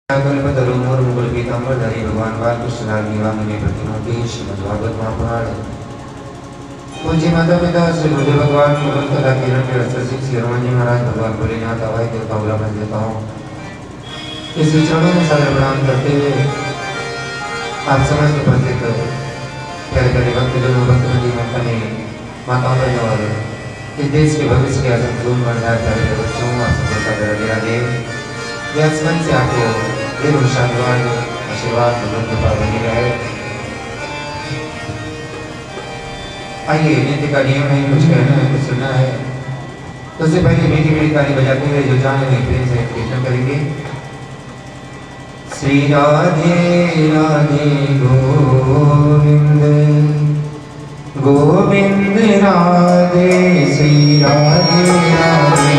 कल्पतरुमूर मुकुल पीतांबरधरी भगवान बालकृष्ण निवामिनी प्रतिमूर्ति श्रीमद्भागवत महापुराण। पूज्य माता पिता श्री गुरुदेव भगवान मुकुंद कथा किरण के रस सिंह शिरोमणि जी महाराज भगवान भोलेनाथ हवाई देवता उल्लास देता हूँ। इस चरणों में सादर प्रणाम करते हुए आप समस्त उपस्थित प्यारे प्यारे भक्तजनों भक्तमंडी ने माताओं बहनों और इस देश के भविष्य के आसन धूम बढ़ाए प्यारे बच्चों आप सबको सादर राधे व्यासमन से आपको देव शांतवान आशीर्वाद भगवान कृपा बनी रहे। आइए नित्य का नियम है, कुछ कहना है कुछ सुनना है। तो उससे पहले मीठी मीठी ताली बजाते हुए जो जाने में प्रेम से कीर्तन करेंगे। श्री राधे राधे गोविंद गोविंद राधे श्री राधे राधे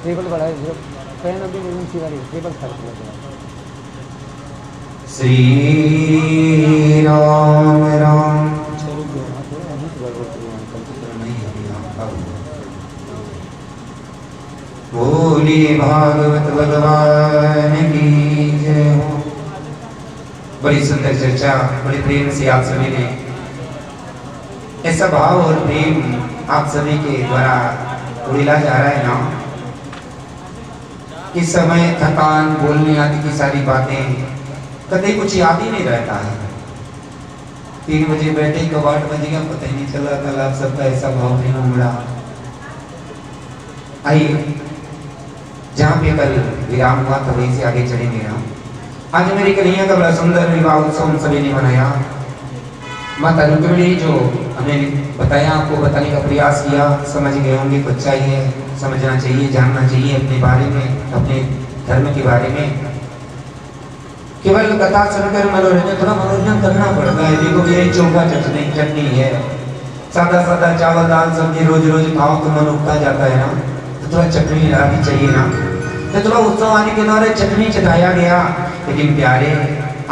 टेबल बड़ा है, पेन अभी नहीं ऊंची वाली टेबल खर्च लगा। श्री राम राम। बोली भागवत भगवान की जय हो। बड़ी सुंदर चर्चा बड़े प्रेम से आप सभी ने ऐसा भाव और प्रेम आप सभी के द्वारा उड़िला जा रहा है ना। इस समय थकान, बोलने आदि की सारी बातें कभी कुछ याद ही नहीं रहता है। 3 बजे बैठे कब 8 बज गया पता ही नहीं चला। कल आप सबका ऐसा भाव नहीं उमड़ा। आइए जहाँ पे कल विराम हुआ था वहीं से आगे चलेंगे ना। आज मेरी कन्हैया का बड़ा सुंदर विवाह उत्सव हम सभी ने मनाया। माता रुक्मिणी जो हमें बताया, आपको बताने का प्रयास किया, समझ गए होंगे। कुछ चाहिए, समझना चाहिए, जानना चाहिए अपने बारे में, अपने धर्म के बारे में। केवल कथा सुनकर मनोरंजन, थोड़ा मनोरंजन करना पड़ता है। देखो ये चोखा चटनी है, सादा सादा चावल दाल सब्जी रोज रोज खाओ तो मन उगता जाता है ना। तो थोड़ा चटनी भी चाहिए ना। तो थोड़ा उत्सव आने के दौरान चटनी चटाया गया। लेकिन प्यारे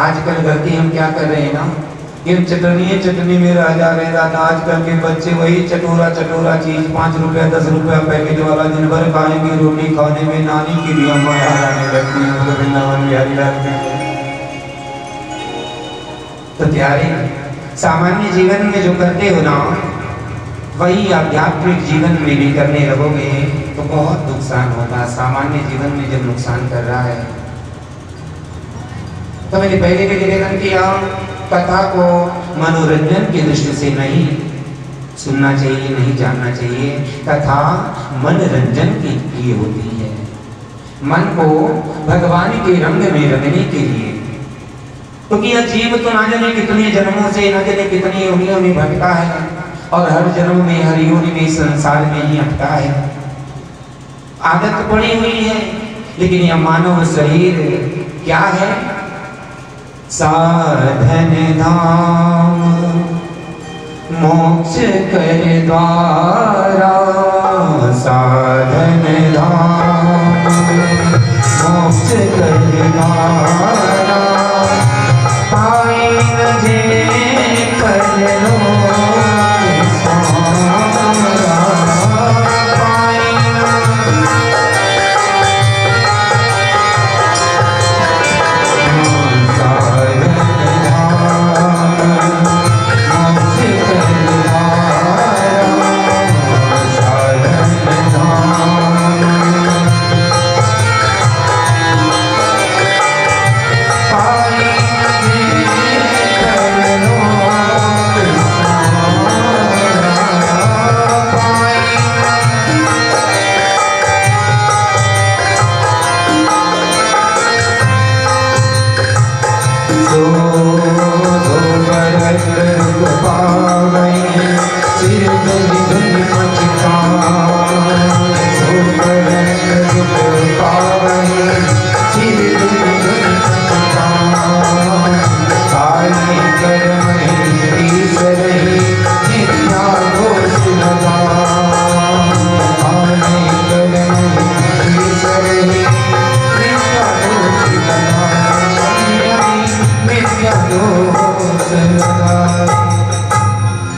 आजकल गलती हम क्या कर रहे हैं ना, ये चटनी में रह जा रहे दादा। आजकल के बच्चे वही चटोरा चीज 5 रुपया 10 रुपया पैकेट वाला दिन भर खाएंगे। रोटी खाने में नानी की भी अम्मा याद आने लगती है, वृंदावन बिहारी लगते हैं। तो प्यारे सामान्य जीवन में जो करते हो ना, वही आध्यात्मिक जीवन में भी करने लगोगे तो बहुत नुकसान होगा। सामान्य जीवन में जब नुकसान कर रहा है तो मैंने पहले भी निवेदन किया, कथा को मनोरंजन की दृष्टि से नहीं सुनना चाहिए, नहीं जानना चाहिए। कथा मनोरंजन के लिए होती है, मन को भगवान के रंग में रंगने के लिए। क्योंकि यह जीव तो ना जाने कितने जन्मों से, न जाने कितनी योनियों में भटका है और हर जन्म में, हर योनि में, संसार में ही अटका है। आदत पड़ी हुई है। लेकिन यह मानव शरीर क्या है? साधन धाम मोक्ष कर द्वारा, साधन धाम मोक्ष कर द्वारा, पाई न जे परलोक सारा, पाई न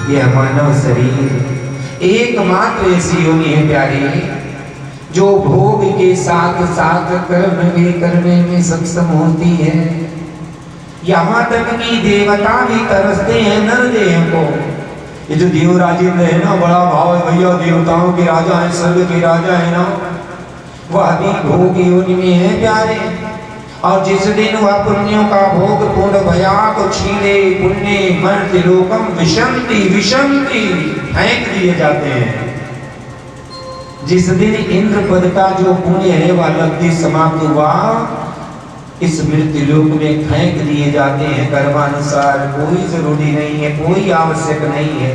यह मानव शरीर एकमात्र ऐसी योनि है प्यारी, जो भोग के साथ साथ कर्म भी करने में सक्षम होती है। यहाँ तक कि देवता भी तरसते हैं नरदेह को। ये जो देव राजेंद्र है ना, बड़ा भाव है भैया, देवताओं के राजा है, स्वर्ग के राजा है ना, वह भी भोग योनि में है प्यारे। और जिस दिन वह पुण्यों का भोग पूर्ण भया तो क्षीणे पुण्य मर्त्य लोकम विशंति विशंति फेंक दिए जाते हैं। जिस दिन इंद्र पद का जो पुण्य है वह लब्धि समाप्त हुआ, इस मृत्यु लोक में फेंक दिए जाते हैं कर्मानुसार। कोई जरूरी नहीं है, कोई आवश्यक नहीं है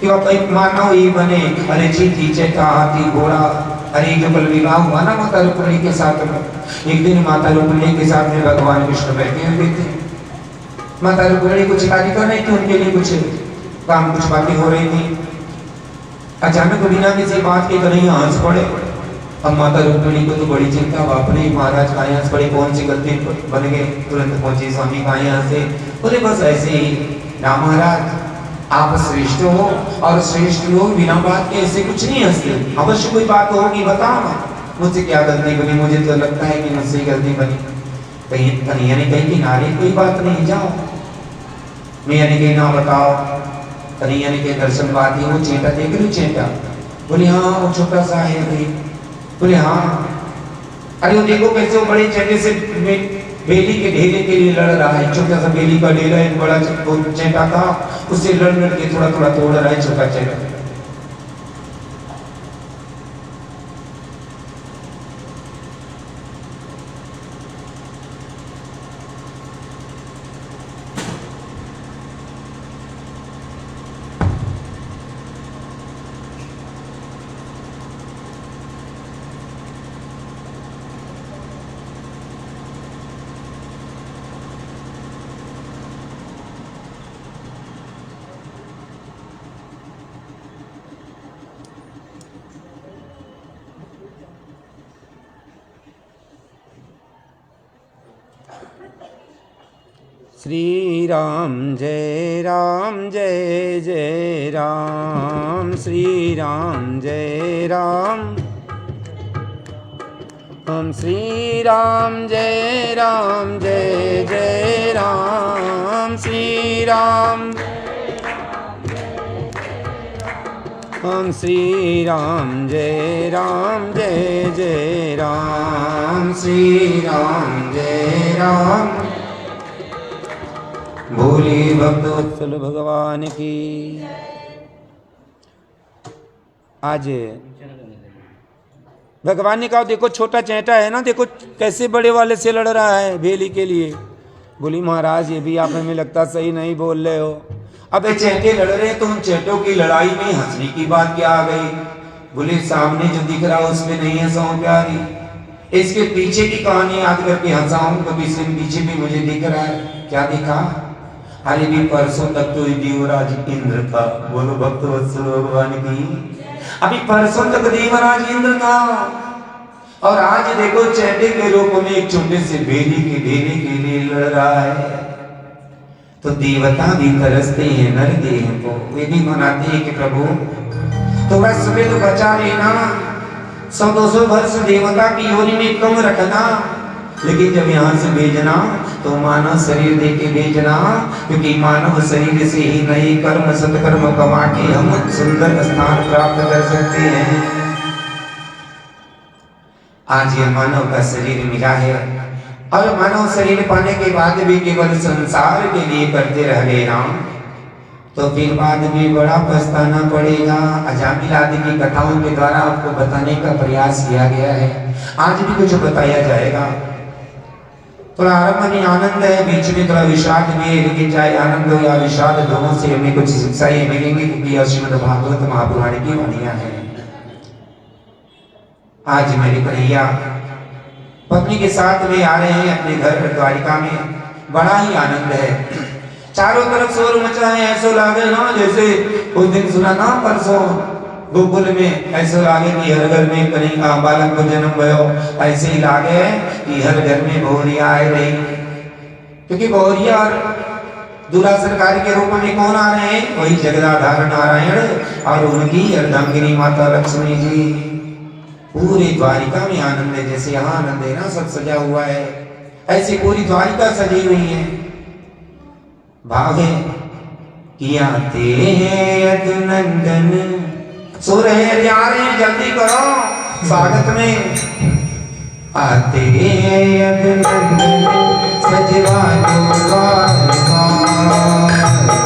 कि वह मानव ये बने। अरे चींटी चैता हाथी घोड़ा। अरे जो कल विवाह हुआ ना माता रुक्मिणी के साथ में, एक दिन माता रुक्मिणी के साथ में भगवान कृष्ण बैठे हुए थे। माता रुक्मिणी कुछ कार्य कर रही थी, उनके लिए कुछ काम, कुछ बातें हो रही थी। अचानक बिना किसी बात के कन्हैया हंस पड़े। अब माता रुक्मिणी को तो बड़ी चिंता, बाप रे महाराज कहाँ यहाँ से बड़ी कौन सी गलती बन गए, तुरंत पहुंचे स्वामी कहाँ यहाँ से। बोले बस ऐसे ही ना महाराज, आप श्रेष्ठ हो और श्रेष्ठ लोग बिना बात के ऐसे कुछ नहीं हंसते, अवश्य कोई बात होगी बताओ ना, मुझसे क्या गलती बनी, मुझे तो लगता है कि मुझसे गलती बनी। कहीं कन्हैया ने कही कि नारी कोई बात नहीं, जाओ। मैया ने कही ना बताओ। कन्हैया ने कही दर्शन बात है, वो चेटा देख रही चेटा, बोले हाँ वो छोटा सा है भाई, बोले हाँ, अरे वो देखो कैसे वो बड़े चेटे से बेली के ढेले के लिए लड़ रहा है, छोटा सा बेली का ढेला एक बड़ा चेटा था, उससे लड़ के थोड़ा थोड़ा तोड़ रहा है छोटा चेटा। श्री राम जय जय राम, श्री राम जय राम, हम श्री राम जय जय राम, श्री राम, हम श्री राम जय जय राम, श्री राम जय राम। बोले भक्त वत्सल भगवान की। आज भगवान ने कहा देखो छोटा चैटा है ना, देखो कैसे बड़े वाले से लड़ रहा है भेली के लिए। बोली महाराज ये भी आप हमें लगता सही नहीं बोल रहे हो। अब चैटे लड़ रहे तो उन चैटों की लड़ाई में हंसने की बात क्या आ गई। बोले सामने जो दिख रहा उसमें नहीं है सौ प्यारी, इसके पीछे की कहानी याद करके हंसाऊं तो इसके पीछे भी मुझे दिख रहा है। क्या दिखा? अरे भी परसों तक तो देवराज इंद्र था। बोलो भक्त वत्सल भगवान की। अभी परसों तक देवराज इंद्र था और आज देखो चैटे के रूप में एक छोटे से बेली के ढेले के लिए लड़ रहा है। तो देवता भी तरसते हैं नर देह को, वे भी मनाते हैं कि प्रभु तो बस सुबह तो बचा लेना, 100-200 वर्ष देवता की योनि में कम रखना, लेकिन जब यहाँ से भेजना तो मानव शरीर दे के भेजना, क्योंकि मानव शरीर से ही नए कर्म सत्कर्म कमा के हम सुंदर स्थान प्राप्त कर सकते हैं। आज ये मानव का शरीर मिला है और मानव शरीर पाने के बाद भी केवल संसार के लिए करते रह गए राम, तो फिर बाद में बड़ा पछताना पड़ेगा। अजामिल आदि की कथाओं के द्वारा आपको बताने का प्रयास किया गया है, आज भी कुछ बताया जाएगा। थोड़ा आरंभ में आनंद है, बीच में थोड़ा विषाद भी है, लेकिन चाहे आनंद हो या विषाद दोनों से हमें कुछ शिक्षाएं मिलेंगी, क्योंकि यह श्रीमद् भागवत महापुराण की वाणियां हैं। आज मेरी कन्हैया पत्नी के साथ में आ रहे हैं अपने घर द्वारिका में, बड़ा ही आनंद है। चारों तरफ शोर मचा है, ऐसा लागे ना जैसे उस दिन सुना ना परसों गोकुल में, ऐसा लागे कि हर घर में कन्हैया बालक को जन्म भयो, ऐसे ही लागे कि हर घर में बहुरिया आए रही, क्योंकि बहुरिया और दूल्हा सरकार के रूप में कौन आ रहे हैं? वही जगदाधार नारायण और उनकी अर्धांगिनी माता लक्ष्मी जी। पूरी द्वारिका में आनंद है, जैसे यहाँ आनंद है ना, सब सजा हुआ है, ऐसी पूरी द्वारिका सजी हुई है। भाव है कि आते हैं यदुनंदन, सो रहे हैं, आ रहे हैं, जल्दी करो स्वागत में। आते हैं यदुनंदन सजवानो बार बार,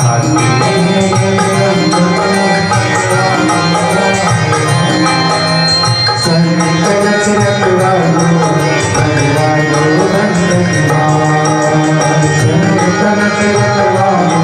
आते हैं यदुनंदन संकट से रखवालो बनवालो नंदनवार, संकट से रखवालो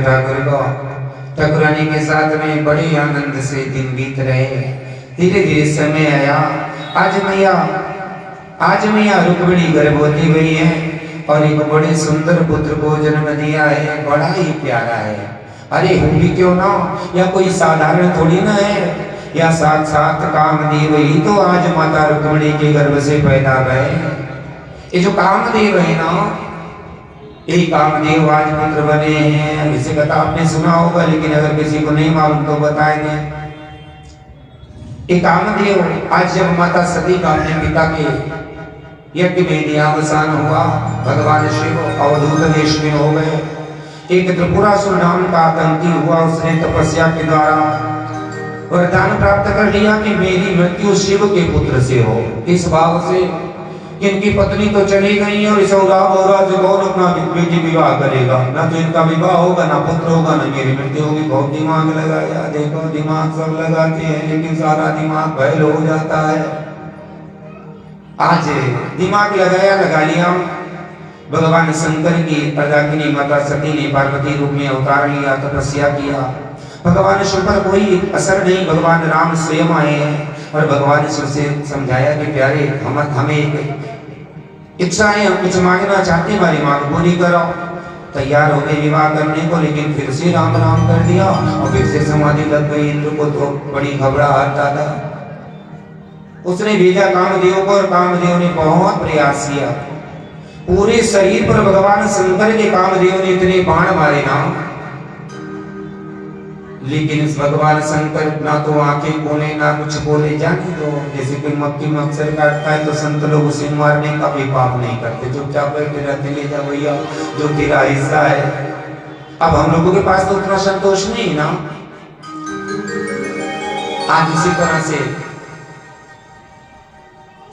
ठाकुर को ठाकुरानी के साथ में बड़े आनंद से दिन बीत रहे। धीरे धीरे समय आया। आज मैया रुक्मिणी गर्भवती हुई है और एक बड़े सुंदर पुत्र को जन्म दिया है, बड़ा ही प्यारा है। अरे होगी क्यों ना, या कोई साधारण थोड़ी ना है, या साक्षात कामदेव ही तो आज माता रुक्मिणी के गर्भ से पैदा भये। ये जो कामदेव है ना, यही कामदेव आज पुत्र बने हैं। इसे कथा आपने सुना होगा, लेकिन अगर किसी को नहीं मालूम तो बताएंगे। ये कामदेव आज जब माता सती का अपने पिता के यज्ञ में देहावसान हुआ, भगवान शिव अवधूत वेश में हो गए। एक त्रिपुरासुर नाम का आतंकी हुआ, उसने तपस्या के द्वारा वरदान प्राप्त कर लिया कि मेरी मृत्यु शिव के पुत्र से हो। इस भाव से इनकी पत्नी तो चली गई और इस कौन अपना बेटी विवाह करेगा, ना तो इनका विवाह होगा, ना पुत्र होगा, ना मेरी मृत्यु होगी। बहुत दिमाग लगाया, देखो दिमाग सब लगाते हैं लेकिन सारा दिमाग बैल हो जाता है। आज दिमाग लगाया, लगा लिया। भगवान शंकर की प्रजाकिनी माता सती ने पार्वती रूप में अवतार लिया, तपस्या किया। भगवान शिव पर कोई असर नहीं, भगवान राम स्वयं आए हैं और भगवान शिव से समझाया कि प्यारे हमें एक इच्छा है, हम कुछ मांगना चाहते हैं, हमारी मांग पूरी करो। तैयार हो गए विवाह करने को, लेकिन फिर से राम राम कर दिया और फिर से समाधि लग गई। इंद्र को तो बड़ी घबराहट था। उसने भेजा कामदेव को और कामदेव ने बहुत प्रयास किया। पूरे शरीर पर भगवान शंकर के कामदेव ने इतने बाण मारे ना, लेकिन इस भगवान शंकर ना तो आंखें बोले ना कुछ बोले। जाने दो, जैसे कोई मक्खी मच्छर काटता है तो संत लोग उसे मारने का भी पाप नहीं करते, चुपचाप बैठे रहते, ले जा भैया जो तेरा हिस्सा है। अब हम लोगों के पास तो उतना संतोष नहीं ना। आज इसी तरह से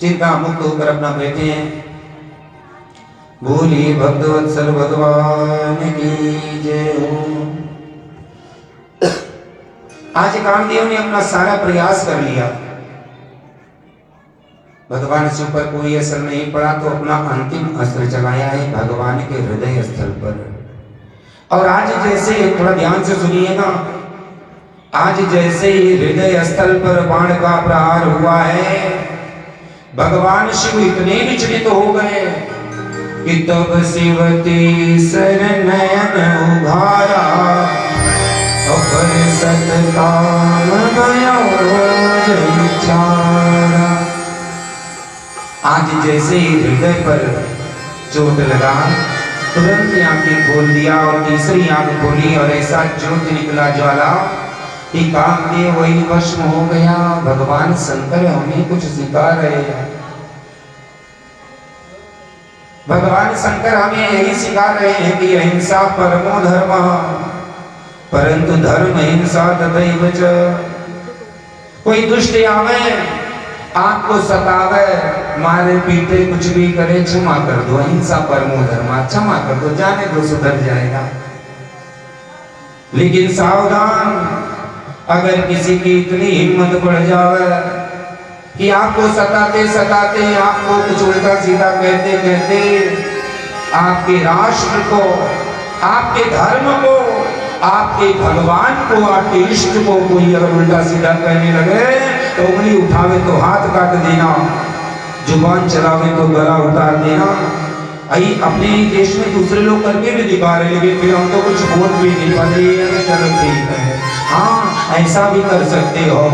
चिंता मुक्त होकर अपना बैठे हैं। बोलिए भक्तवत्सल भगवान की जय हो। आज कामदेव ने अपना सारा प्रयास कर लिया, भगवान शिव पर कोई असर नहीं पड़ा, तो अपना अंतिम अस्त्र चलाया है भगवान के हृदय स्थल पर। और आज जैसे, थोड़ा ध्यान से सुनिएगा, आज जैसे ही हृदय स्थल पर बाण का प्रहार हुआ है, भगवान शिव इतने विचलित हो गए कि तब शिवती शरणयन उघारा, सतकाम आज जैसे ही हृदय पर चोट लगा, तुरंत आंखें खोल दिया और तीसरी आंख खोली और ऐसा ज्योत निकला ज्वाला कि कामदेव वही भस्म हो गया। भगवान शंकर हमें कुछ सिखा रहे हैं। भगवान शंकर हमें यही सिखा रहे हैं कि अहिंसा परमो धर्मः, परंतु धर्म हिंसा तथैव च। कोई दुष्ट आवे, आपको सतावे, मारे पीटे, कुछ भी करे, क्षमा कर दो। अहिंसा परमो धर्म, क्षमा कर दो, जाने दो, सुधर जाएगा। लेकिन सावधान, अगर किसी की इतनी हिम्मत बढ़ जावे कि आपको सताते सताते, आपको कुछ उल्टा सीधा कहते कहते आपके राष्ट्र को, आपके धर्म को, आपके भगवान को, आपके इष्ट को कोई अगर उल्टा सीधा कहने लगे तो उंगली उठावे तो हाथ काट देना, जुबान चलावे तो गला उतार देना। आई अपने देश में दूसरे लोग करके भी दिखा रहे, लेकिन फिर हम तो कुछ बोल भी नहीं पाते। चलो ठीक है, हाँ ऐसा भी कर सकते हो,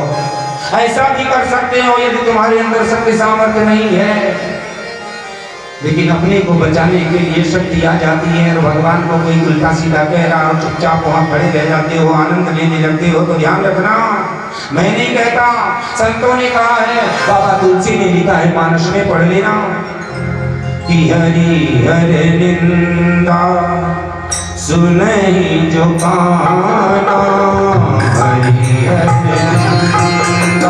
ऐसा भी कर सकते हो यदि तुम्हारे अंदर शक्ति सामर्थ्य नहीं है। लेकिन अपने को बचाने के लिए शक्ति आ जाती है और भगवान को कोई उल्टा सीधा कह रहा और चुपचाप वहां खड़े रह जाते हो, आनंद लेने लगते हो, तो ध्यान रखना, मैं नहीं कहता, संतों ने कहा है, बाबा तुलसी ने लिखा है, मानस में पढ़ लेना कि हरि हरि निंदा सुनहि जो काना, हरि हरि निंदा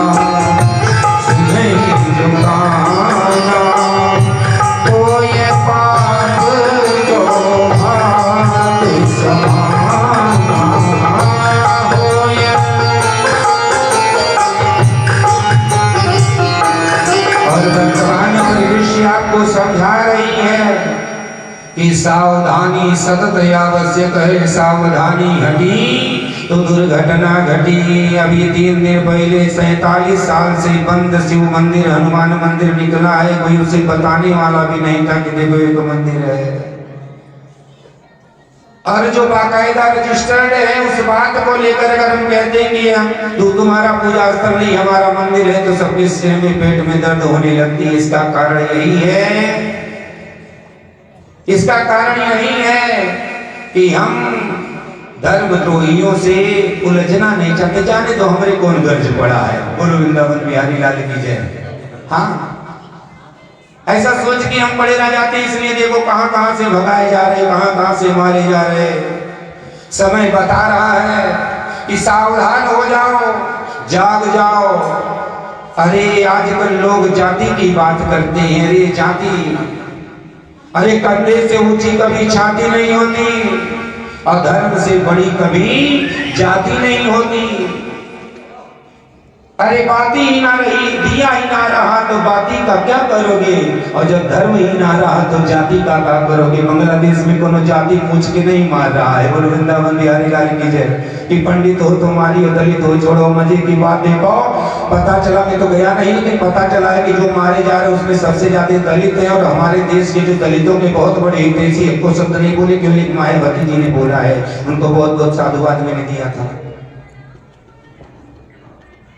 सावधानी सतत आवश्यक है, सावधानी हटी तो दुर्घटना घटी। अभी 3 दिन पहले 47 साल से बंद शिव मंदिर, हनुमान मंदिर निकला है, कोई उसे बताने वाला भी नहीं था कि देखो एक मंदिर है। और जो बाकायदा रजिस्टर्ड है उस बात को लेकर अगर हम कहते हैं कि हम तुम्हारा पूजा स्थल नहीं हमारा मंदिर है, तो सबके सिर में पेट में दर्द होने लगती है। इसका कारण यही है, इसका कारण यही है कि हम धर्मद्रोहियों से उलझना नहीं चाहते। जाने तो हमारे कौन गर्ज पड़ा है, बोलो वृंदावन बिहारी लाल की जय। हाँ, ऐसा सोच के हम पड़े रह जाते हैं। इसलिए देखो कहां कहां से भगाए जा रहे, कहां कहां से मारे जा रहे। समय बता रहा है कि सावधान हो जाओ, जाग जाओ। अरे आजकल लोग जाति की बात करते हैं, अरे जाति, अरे कंधे से ऊंची कभी छाती नहीं होती और धर्म से बड़ी कभी जाति नहीं होती। अरे बाती ही ना रही, दिया ही ना रहा तो बाती का क्या करोगे, और जब धर्म ही ना रहा तो जाति का क्या करोगे। बांग्लादेश में कोनो जाति पूछ के नहीं मार रहा है, बोलो वृंदावन बिहारी लाल की जय। कि पंडित हो तो मारियो, दलित हो छोड़ो। मजे की बात देखो, पता चला, मैं तो गया नहीं लेकिन पता चला है कि जो मारे जा रहे हैं उसमें सबसे ज्यादा दलित है। और हमारे देश के जो दलितों के बहुत बड़े हितैषी, हमको शब्द नहीं बोले क्यों, लेकिन मायावती जी ने बोला है, उनको बहुत बहुत साधुवाद मैंने दिया था।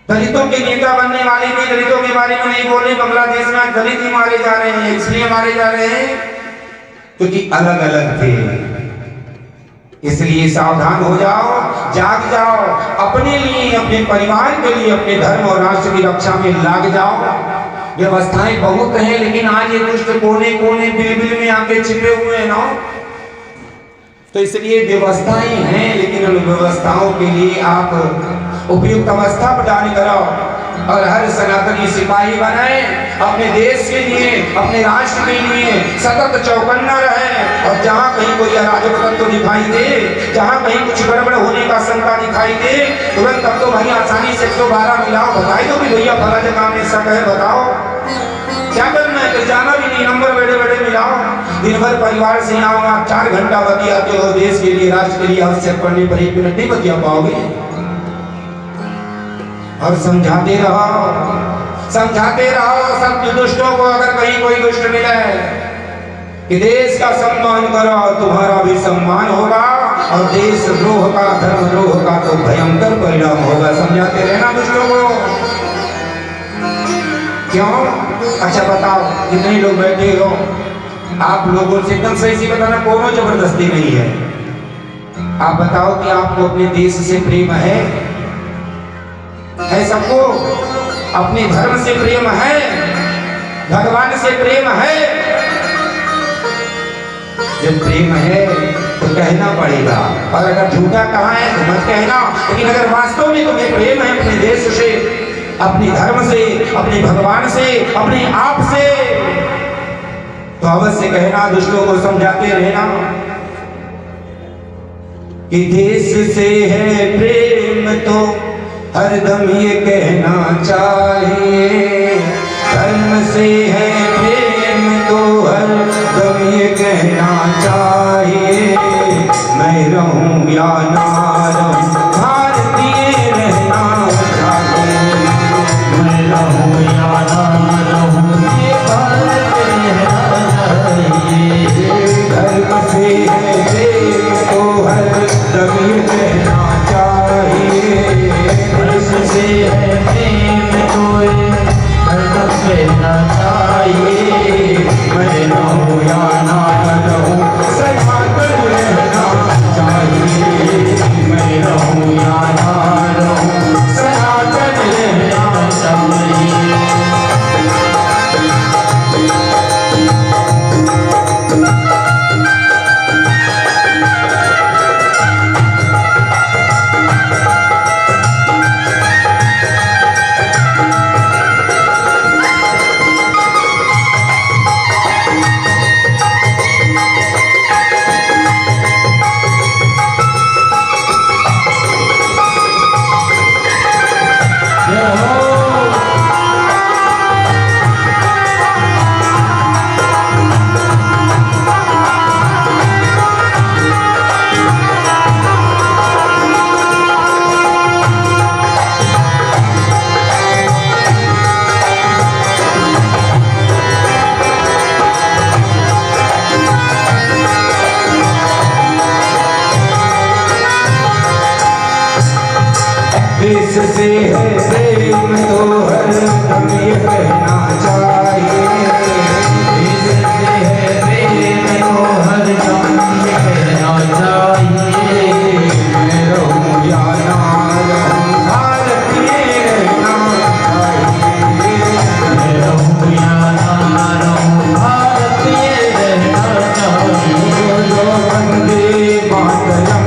दलितों के नेता बनने वाले भी दलितों के बारे में नहीं बोले। बांग्लादेश में आज दलित ही मारे जा रहे हैं, इसलिए मारे जा रहे हैं क्योंकि अलग अलग थे। इसलिए सावधान हो जाओ, जाग जाओ, अपने लिए, अपने परिवार के लिए, अपने धर्म और राष्ट्र की रक्षा में लाग जाओ। व्यवस्थाएं बहुत हैं, लेकिन आज ये दुष्ट कोने कोने बिल में आके छिपे हुए हैं ना। तो इसलिए व्यवस्थाएं हैं, लेकिन उन व्यवस्थाओं के लिए आप उपयुक्त अवस्था प्रदान करो और हर सनातनी सिपाही बनाए, अपने देश के लिए, अपने राष्ट्र के लिए सतत चौकन्ना रहे। और जहां कहीं कोई अराजक तत्व दिखाई दे, जहां कहीं कुछ गड़बड़ होने का शंका दिखाई दे, तुरंत अब तो भाई आसानी से 112 मिलाओ, बताई दो कि भैया फला जगह में शक है, बताओ क्या करना है। तो जाना भी नहीं, नंबर बैठे बैठे मिलाओ। दिन भर परिवार से आओ, आप 4 घंटा बतियाते हो, देश के लिए, राष्ट्र के लिए आवश्यक पड़ने पर 1 मिनट नहीं बतिया पाओगे। और समझाते रहो, समझाते रहो सब दुष्टों को। अगर कहीं कोई दुष्ट मिले कि देश का सम्मान करो, तुम्हारा भी सम्मान होगा, और देश द्रोह का, धर्म द्रोह का तो भयंकर परिणाम होगा। समझाते रहना दुष्टों को। क्यों? अच्छा बताओ, कितने लोग बैठे हो, आप लोगों से एकदम सही से बताना, कोनो जबरदस्ती नहीं है। आप बताओ कि आपको अपने देश से प्रेम है सबको? अपने धर्म से प्रेम है, भगवान से प्रेम है? जब प्रेम है तो कहना पड़ेगा, और अगर झूठा कहा है तो मत कहना। लेकिन अगर वास्तव में तुम्हें प्रेम है अपने देश से, अपने धर्म से, अपने भगवान से, अपने आप से, तो अवश्य कहना, दुष्टों को समझाते रहना कि देश से है प्रेम तो हरदम ये कहना चाहिए, धर्म से है प्रेम तो हरदम ये कहना चाहिए। मैं रहूं या ना रहूं, भारतीय रहना चाहिए। मैं रहूं या ना रहूं, ये भारतीय रहना चाहिए। धर्म से है प्रेम तो हरदम ये कहना चाहिए। से है प्रेम तो हरदम रहना चाहिए। मैं रहूं या ना रहूं, सनातन रहना चाहिए। मैं रहूं इससे है प्रेम तो हर दम ये कहना चाहिए, इससे है प्रेम तो हर दम ये कहना चाहिए। मैं रहूं या ना रहूं भारत ये रहना चाहिए, मैं रहूं या ना रहूं भारत ये रहना चाहिए। बोलो वंदे मातरम,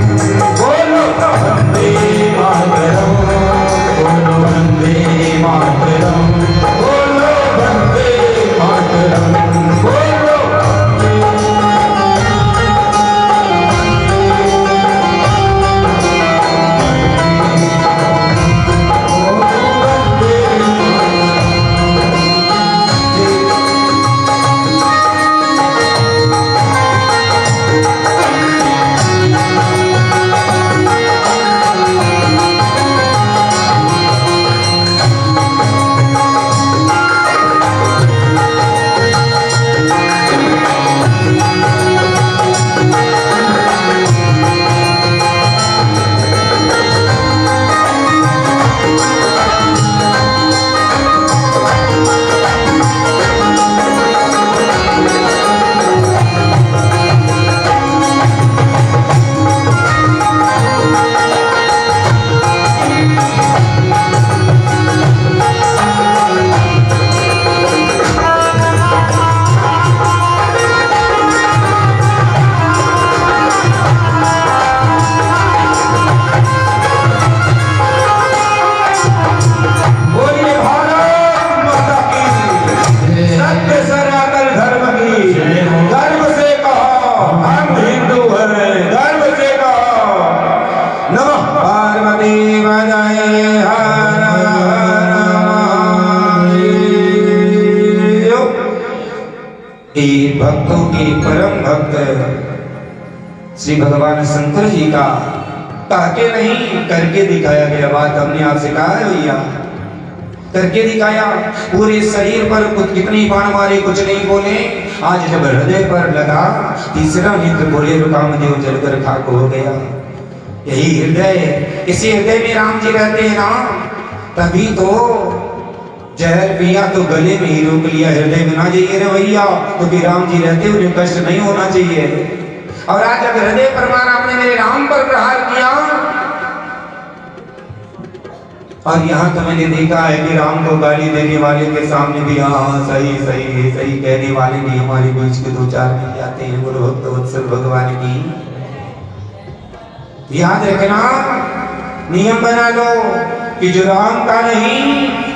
बोलो वंदे मातरम, बोलो वंदे मातरम, बोलो वंदे मातरम, बोलो बोलिए भारत माता की, सत्य सनातन धर्म की, धर्म से कहो हम हिंदू हैं, धर्म से कहो नमः पार्वती पतये हर हर महादेव। ये भक्तों के परम भक्त श्री भगवान शंकर जी का कह के नहीं करके दिखाया गया बात हमने आपसे कहा है भैया, करके दिखाया। पूरे शरीर पर कुछ कितनी बाण मारे कुछ नहीं बोले, आज जब हृदय पर लगा तीसरा नेत्र बोले तो कामदेव जलकर खाक हो गया। यही हृदय, इसी हृदय में राम जी रहते हैं ना, तभी तो जहर पिया तो गले में ही रोक लिया, हृदय में ना जाइए रे भैया, क्योंकि राम जी रहते उन्हें कष्ट नहीं होना चाहिए। और आज जब हृदय पर मारा आपने मेरे राम पर प्रहार किया, और यहाँ तो मैंने देखा है कि राम को गाली देने वाले के सामने भी हाँ सही सही सही कहने वाले भी हमारे बीच के दो चार मिल जाते हैं। गुरु भक्त वत्सल भगवान की याद रखना, नियम बना लो कि जो राम का नहीं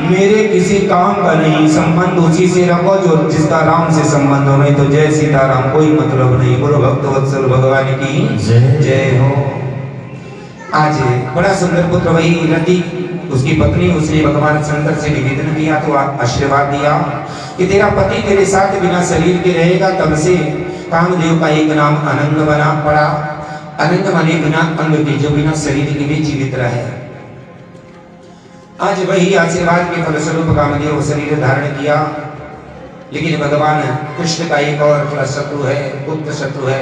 मेरे किसी काम का नहीं, संबंध उसी से रखो जो जिसका राम से संबंध हो। नहीं तो जय सीताराम कोई मतलब नहीं। गुरु भक्त वत्सल भगवान की जय हो। आज बड़ा सुंदर पुत्र वही रति, उसकी पत्नी, उसने भगवान शंकर से निवेदन किया तो आशीर्वाद दिया कि तेरा पति तेरे साथ बिना शरीर के रहेगा। तब से कामदेव का एक नाम अनंग बना पड़ा। अनंग माने बिना अंग के, जो बिना शरीर के भी जीवित रहे। आज वही आशीर्वाद के फलस्वरूप कामदेव शरीर धारण किया। लेकिन भगवान कृष्ण का एक और शत्रु है, पुत्र शत्रु है।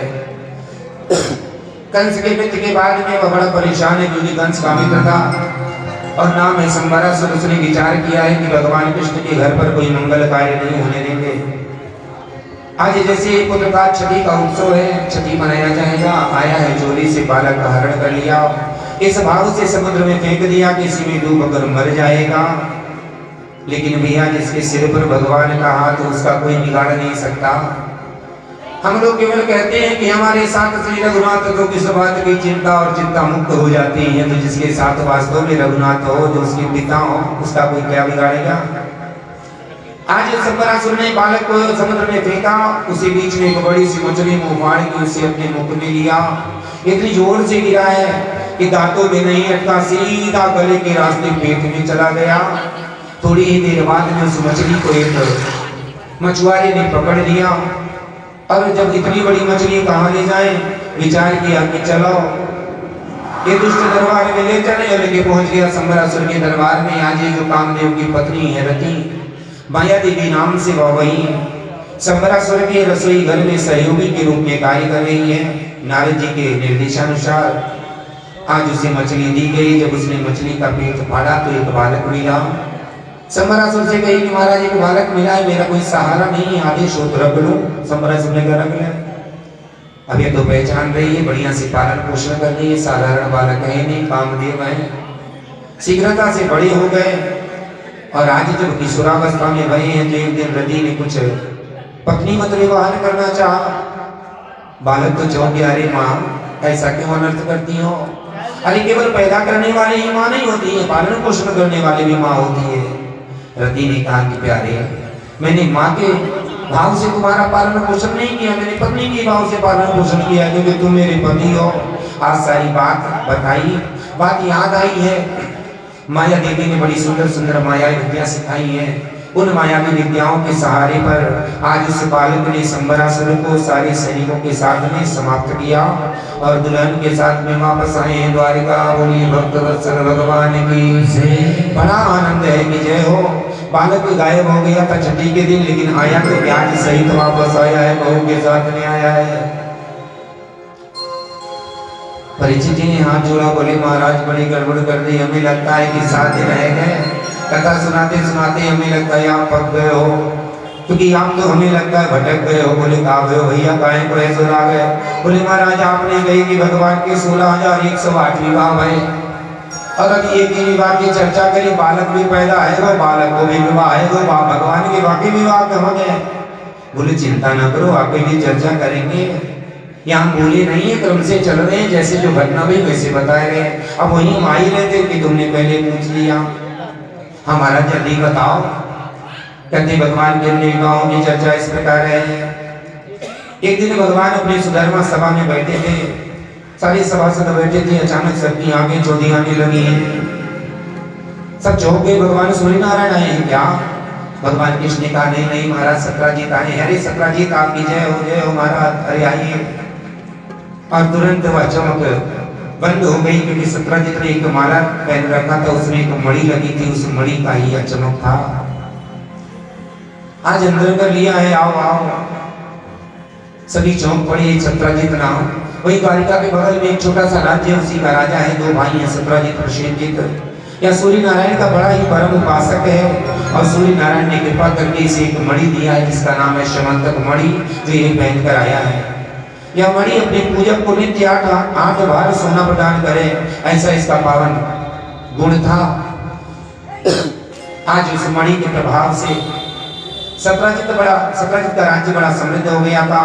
कंस के मृत्यु के बाद में वह बड़ा परेशान है, क्योंकि कंस का मित्र था और नाम है संबरासुर। उसने विचार किया है कि भगवान कृष्ण के घर पर कोई मंगल कार्य नहीं होने देंगे। आज जैसे पुत्र का छठी का उत्सव है, छठी मनाया जाएगा, आया है चोरी से बालक का हरण कर लिया, इस भाव से समुद्र में फेंक दिया कि इसी में डूबकर मर जाएगा। लेकिन भैया जिसके सिर पर भगवान का हाथ उसका कोई बिगाड़ नहीं सकता। हम लोग केवल कहते हैं कि हमारे साथ श्री रघुनाथ तो किस बात की चिंता और चिंता मुक्त हो जाती है, तो जिसके साथ वास्तव में रघुनाथ हो, जो उसके पिता हो, उसका कोई क्या बिगाड़ेगा। आज संबरासुर ने बालक को समुद्र में फेंका, उसी बीच में एक बड़ी सी मछली मुंह फाड़ के उसे अपने मुख में लिया। इतनी जोर से गिरा है कि दांतों में नहीं अटका, सीधा गले के रास्ते पेट में चला गया। थोड़ी ही देर बाद में उस मछली को एक मछुआरे ने पकड़ लिया। और जब इतनी बड़ी मछली कहाँ ले जाए, विचार किया कि चलो ये दुष्ट दरबार में ले चले। और लेके पहुंच गया संबरासुर के दरबार में। आज ये जो कामदेव की पत्नी है रति, माया देवी नाम से वह वही संबरासुर के रसोई घर में सहयोगी के रूप में कार्य कर रही है। नारद जी के निर्देशानुसार आज उसे मछली दी गई। जब उसने मछली का पेट फाड़ा तो एक बालक मिला। संबरासुर से कही कि महाराज एक बालक मिला है, मेरा कोई सहारा नहीं, आदेश हो तो रख लो। संबरासुर ने कहा रख ले। अब ये तो पहचान रही है, बढ़िया से पालन पोषण कर रही है, साधारण बालक है नहीं, कामदेव है। शीघ्रता से बड़े हो गए और आज जब किशोरावस्था में भये हैं तो एक दिन रति ने कुछ पत्नी मत विवाह करना चाहा। बालक तो चौंक गया, अरे माँ ऐसा क्यों अनर्थ करती हो? अरे केवल पैदा करने वाले ही माँ नहीं होती है, पालन पोषण करने वाले भी माँ होती है। रति ने कहा कि प्यारे, मैंने माँ के भाव से तुम्हारा पालन पोषण नहीं किया, मैंने पत्नी के भाव से पालन पोषण किया, क्योंकि तुम मेरे पति हो। आज सारी बात बताई, बात याद आई है। माया देवी ने बड़ी सुंदर सुंदर माया विद्या सिखाई है। उन मायावी विद्याओं के सहारे पर आज उस बालक ने संबरासुर को सारे सैनिकों के साथ में समाप्त किया और दुल्हन के साथ में वापस आए हैं द्वारिका। बोलिए भक्तवत्सल भगवान की बड़ा आनंद है कि जय हो। बालक गायब हो गया था छठी के दिन, लेकिन आया तो ब्याज सहित वापस आया है, बहू के साथ में आया है। परीक्षित जी ने हाथ जोड़ा, बोले महाराज बड़ी गड़बड़ कर दी, हमें लगता है कि 7 दिन रह गए। कथा सुनाते सुनाते हमें लगता है आप पक गए हो, क्योंकि आप तो हमें लगता है भटक गए हो। बोले कहाँ गए हो भैया, काहे को ऐसे आ गए? बोले महाराज आपने कही कि भगवान के 16,108 विवाह है और अभी एक ही विवाह की चर्चा करी, बालक भी पैदा है, वो बालक को भी विवाह है, वो भगवान के बाकी विवाह कहाँ गए? बोले चिंता न करो, आपकी भी चर्चा करेंगे। यहाँ बोले नहीं है, क्रम से चल रहे हैं, जैसे जो घटना हुई वैसे बताए रहे। अब वही माई रहते कि तुमने पहले पूछ लिया, हमारा जल्दी बताओ। कहते भगवान के विवाहों की चर्चा इस प्रकार है। एक दिन भगवान अपने सुधर्मा सभा में बैठे थे, सारी सभासद बैठे थे, अचानक सबकी आंखें चौधी आने लगी हैं। सब चौंक गए, भगवान सूर्य नारायण आए हैं क्या? भगवान कृष्ण ने कहा नहीं नहीं महाराज सत्राजीत आए हैं। अरे सत्राजीत आपकी जय हो महाराज, अरे आइए। और तुरंत वह चमक बंद हो गई, क्योंकि सत्राजीत ने एक माला पहन रखा था, उसमें एक मणि लगी थी, उस मणि का ही चमक था। आज अंदर कर लिया है, आओ आओ। सभी चौंक पड़े, सत्राजीत नाम। वही द्वारिका के बगल में एक छोटा सा राज्य, उसी का राजा है, 2 भाई हैं, सत्राजीत और शेनजीत। या सूर्य नारायण का बड़ा ही परम उपासक है और सूर्य नारायण ने कृपा करके इसे एक मणि दिया है, जिसका नाम है शमंतक मणि, जो ये पहन कर आया है। यह मणि अपने पूजक को नित्य 8 बार सोना प्रदान करे, ऐसा इसका पावन गुण था। आज उस मणि के प्रभाव से सत्राजित का राज्य बड़ा समृद्ध हो गया था।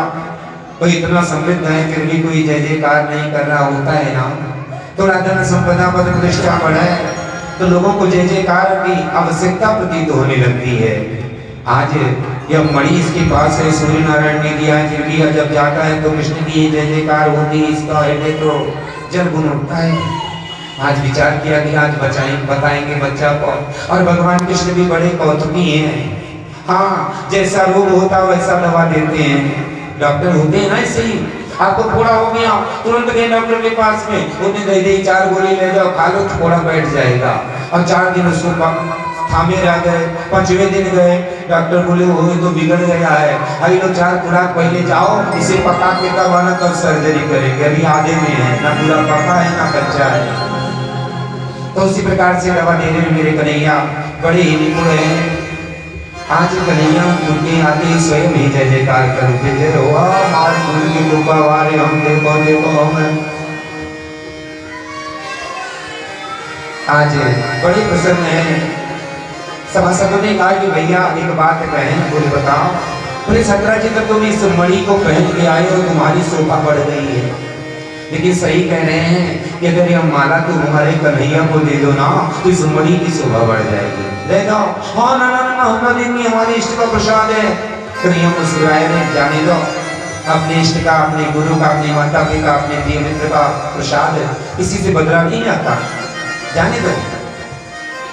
कोई इतना समृद्ध है फिर भी कोई जय जयकार नहीं कर रहा होता है ना। थोड़ा धन संपदा पद प्रतिष्ठा बढ़े तो लोगों को जय जयकार की आवश्यकता प्रतीत होने लगती है। आज यह मणि इसके पास है, सूर्य नारायण ने दिया है, फिर भी जब जाता है तो कृष्ण की जय जयकार होती है, इसका हृदय तो जल गुण उठता है। आज विचार किया कि आज बताएंगे बच्चा को, और भगवान कृष्ण भी बड़े कौतुकी हैं। हाँ, जैसा रोग होता वैसा दवा देते हैं, डॉक्टर होते हैं ना ऐसे ही। आपको फोड़ा हो गया, तुरंत गए डॉक्टर के पास में, उन्हें दे दी 4 गोली ले जाओ, खा लो, फोड़ा बैठ जाएगा। और 4 दिन उसको थामे रह गए। 5वें दिन गए, डॉक्टर बोले वो तो बिगड़ गया है, अभी तो 4 खुराक पहले जाओ, इसे पका के तब आना, तब सर्जरी करेंगे, अभी आधे में है, ना पूरा पका है ना कच्चा है। तो उसी प्रकार से दवा देने में मेरे कन्हैया बड़े ही निपुण हैं। आज कन्हैया उनके आगे स्वयं ही जय जयकार कर उठे, जय हो मार सूर्य की कृपा वारे हम देखो देखो हम। आज बड़े प्रसन्न है। सभासदों ने कहा कि भैया एक बात कहें, बोले बताओ। बोले सत्राजित तुम इस मणि को पहन के आए हो, तुम्हारी शोभा बढ़ गई है, लेकिन सही कह रहे हैं कि अगर यह माला तो हमारे कन्हैया को दे दो ना, तो इस मणि की शोभा बढ़ जाएगी, दे दो। हाँ ना ना ना, हम ना देंगे, हमारे इष्ट का प्रसाद है। कन्हैया मुस्कुराए, जाने दो, अपने इष्ट का, अपने गुरु का, अपने माता पिता, अपने प्रिय मित्र का प्रसाद किसी से बदला नहीं आता, जाने दो।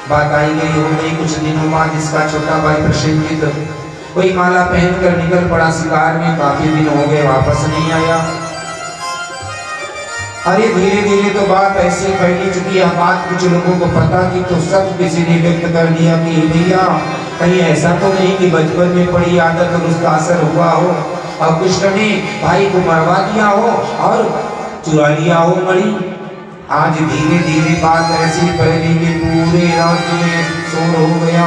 बात आई गई हो गई। कुछ दिनों बाद इसका छोटा भाई प्रसेनजीत कोई माला पहनकर निकल पड़ा शिकार में, काफी दिन हो गए वापस नहीं आया। अरे धीरे धीरे तो बात ऐसे फैली चुकी है, बात कुछ लोगों को पता थी तो सब किसी ने व्यक्त कर दिया कि भैया कहीं ऐसा तो नहीं कि बचपन में पड़ी आदत और उसका असर हुआ हो और कृष्ण ने भाई को मरवा दिया हो और चुरा लिया हो मणि। आज धीरे धीरे बात ऐसी फैली कि पूरे राज्य में शोर हो गया।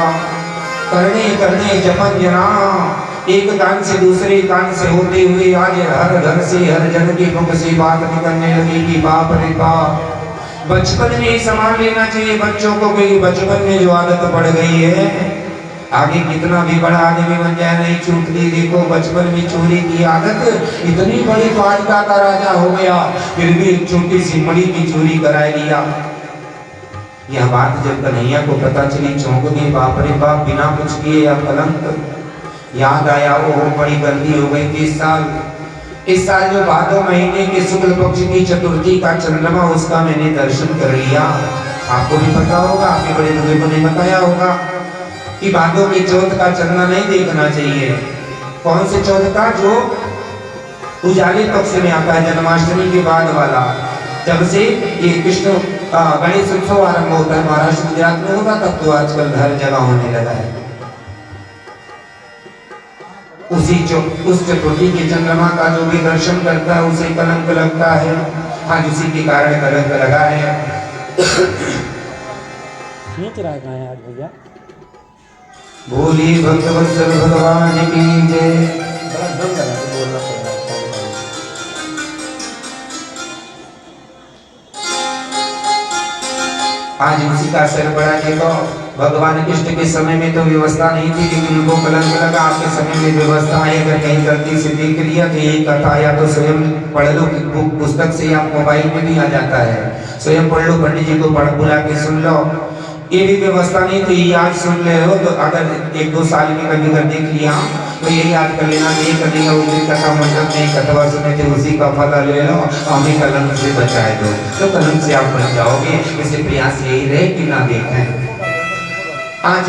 करने करने जपन जना एक कान से दूसरे कान से होते हुए आज हर घर से हर जन के मुख से बात निकलने लगी कि बाप रे बाप, बचपन में ही संभाल लेना चाहिए बच्चों को, क्योंकि बचपन में जो आदत पड़ गई है आगे कितना भी बड़ा आदमी बन जाए नहीं छूटती। देखो बचपन में चोरी की आदत, इतनी बड़ी पालिका का राजा हो गया फिर भी एक छोटी सी मणि की चोरी करा लिया। यह बात जब कन्हैया को पता चली चौंक गए, बाप रे बाप, बिना कुछ किए या कलंक। याद आया वो बड़ी गलती हो गई थी। इस साल जो भादो महीने के शुक्ल पक्ष की चतुर्थी का चंद्रमा, उसका मैंने दर्शन कर लिया। आपको भी पता होगा, आपके बड़े बुजुर्गों ने बताया होगा कि भादों की चौथ का चंद्रमा नहीं देखना चाहिए। कौन से चौथ का? जो उजाले पक्ष में आता है, जन्माष्टमी के बाद वाला। जब से ये कृष्ण गणेश उत्सव आरंभ होता है, महाराष्ट्र गुजरात में होगा, तब तो आजकल हर जगह होने लगा है। उस चतुर्थी के चंद्रमा का जो भी दर्शन करता है उसे कलंक लगता है। आज उसी के कारण कलंक लगा है। आज भैया बोली भक्तवत्सल भगवान की जय। बड़ा दम लगा के बोलना पड़ रहा है। आज उसी का असर पड़ा। देखो भगवान कृष्ण के समय में तो व्यवस्था नहीं थी, लेकिन उनको कलंक लगा। आपके समय में व्यवस्था है, अगर कहीं गलती से देख लिया तो यही कथा या तो स्वयं पढ़ लो, पुस्तक से या मोबाइल में भी आ जाता है, स्वयं पढ़ लो, पंडित जी को बुला के सुन लो। ये भी व्यवस्था नहीं थी। आज सुन रहे हो तो अगर 1-2 साल में कभी अगर देख लिया तो यही याद कर लेना कि कभी उस दिन कथा मंडप में कथवा सुने थे, उसी का फल ले लो, हमें कलंक से बचाए दो, तो कलंक से आप बच जाओगे। इसे प्रयास यही रहे कि ना देखें। आज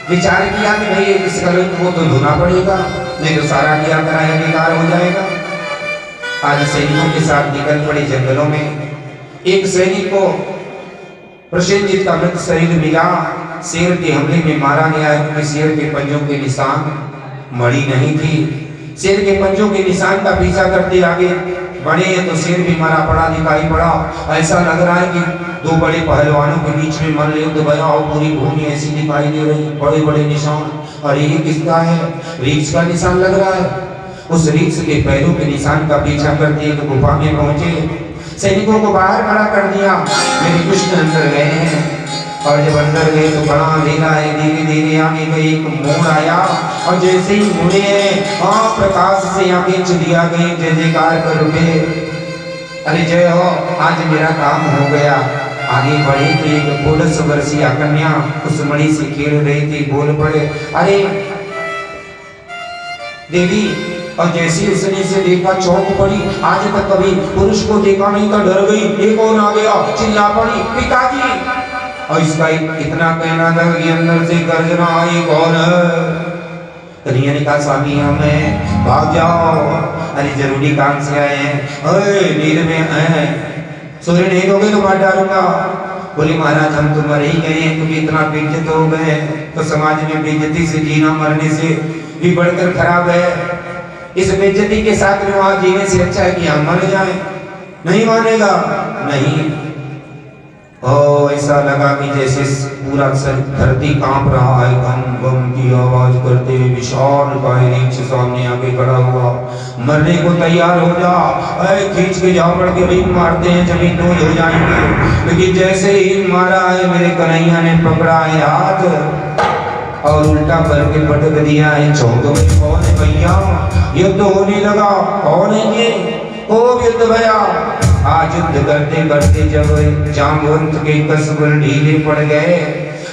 विचार किया कि भाई इस कलंक को तो धोना पड़ेगा, नहीं तो सारा किया कराया बेकार हो जाएगा। आज सैनिकों के साथ निकल पड़े जंगलों में। एक सैनिक को प्रसेनजीत का मृत शरीर मिला, शेर के हमले में मारा गया है, क्योंकि शेर के पंजों के निशान मड़ी नहीं थी। शेर के पंजों के निशान का पीछा करते आगे बढ़े तो शेर भी मरा पड़ा दिखाई पड़ा। ऐसा लग रहा है कि 2 बड़े पहलवानों के बीच में मल्ल युद्ध भया और पूरी भूमि ऐसी दिखाई दे रही, बड़े बड़े निशान। और ये किसका है? रीछ का निशान लग रहा है। उस रीछ के पैरों के निशान का पीछा करते एक गुफा में पहुंचे। सैनिकों को बाहर खड़ा कर दिया, मेरे कृष्ण अंदर गए हैं। और जब अंदर गए तो बड़ा अंधेरा है। धीरे धीरे आगे गए, एक मोड़ आया और जैसे ही मुड़े प्रकाश से आगे चलिया गई, जय जयकार कर उठे, अरे जय हो, आज मेरा काम हो गया। आगे बढ़े तो एक 16 वर्षीय कन्या उस मणि से खेल रही थी। बोल पड़े, अरे देवी। और जैसे उसने से देखा चौंक पड़ी। आज तक कभी पुरुष को देखा नहीं था, डर गई। ये कौन आ गया? चिल्ला पड़ी, पिताजी। और इसका इतना कहना था कि अंदर से गर्जना आई, कौन है? कन्हैया ने कहा, स्वामी हमें भाग जाओ। अरे जरूरी काम से आए हैं। अरे नींद में हैं, सूर्य नहीं दोगे तो मार डालूंगा। बोले महाराज हम तो मर ही गए हैं, क्योंकि इतना बेइज्जत हो गए, तो समाज में बेइज्जती से जीना मरने से भी बढ़कर खराब है। इस बेइज्जती के साथ में वहां जीने से अच्छा है कि हम मर जाएं। नहीं मानेगा, नहीं। ओ ऐसा लगा कि जैसे पूरा धरती कांप रहा है। गम गम की आवाज करते हुए विशाल रीछ सामने आके खड़ा हुआ। मरने को तैयार हो जा, अरे खींच के जाओ, पड़ के बीन मारते हैं, जमीन नोच हो जाएंगे। लेकिन जैसे ही मारा है, मेरे कन्हैया ने पकड़ा है हाथ और उल्टा करके पटक दिया है। चौदह में कौन है भैया? युद्ध होने लगा। कौन है ये? खूब युद्ध भया। आज युद्ध करते करते जब जामवंत के कसबर ढीले पड़ गए,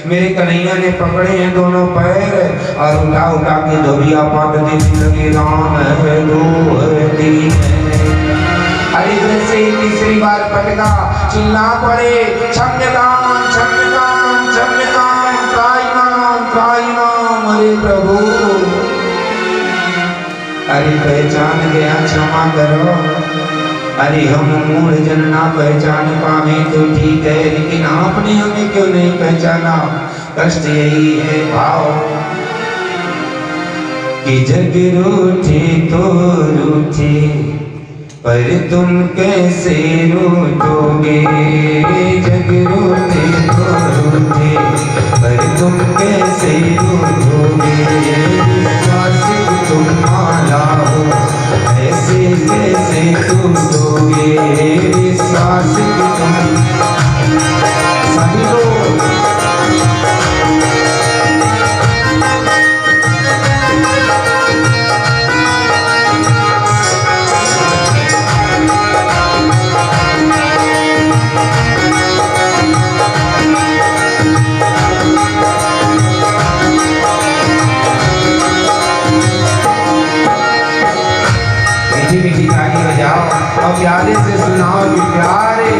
मेरे कन्हैया ने पकड़े हैं दोनों पैर और उठा उठा के धोबिया पाट देने लगे। राम है, दो है, तीन है। अरे जैसे ही तीसरी बार पटका, चिल्ला पड़े, क्षम्यताम क्षम्यताम क्षम्यताम, त्राहिमाम त्राहिमाम। अरे प्रभु, अरे पहचान गया, क्षमा करो। अरे हम मूढ़ जन ना पहचान पावे तो ठीक है, लेकिन आपने हमें क्यों नहीं पहचाना? कष्ट यही है भाव कि जग रूठे तो रूठे, पर तुम कैसे रूठोगे, जग रूठे तो रूठे, पर तुम कैसे रूठोगे, विश्वास तुम माला हो, ऐसे कैसे टूटोगे, विश्वास तुम सभी लोग मीठी ताली बजाओ और प्यारे से सुनाओ कि प्यारे।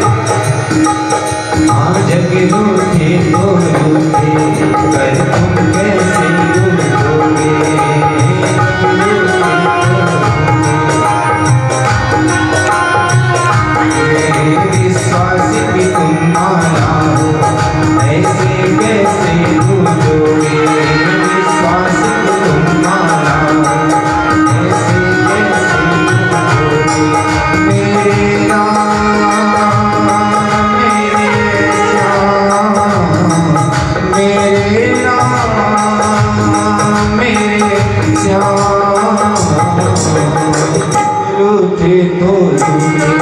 हाँ जग रूठे तो रूठे, पर तुम कैसे रूठोगे, विश्वास की तुम माला हो, ऐसे कैसे रूठोगे, विश्वास की तुम माला हो, ऐसे कैसे मेरे राम मेरे श्याम, मेरे राम मेरे श्याम, रूठे तो रूठे,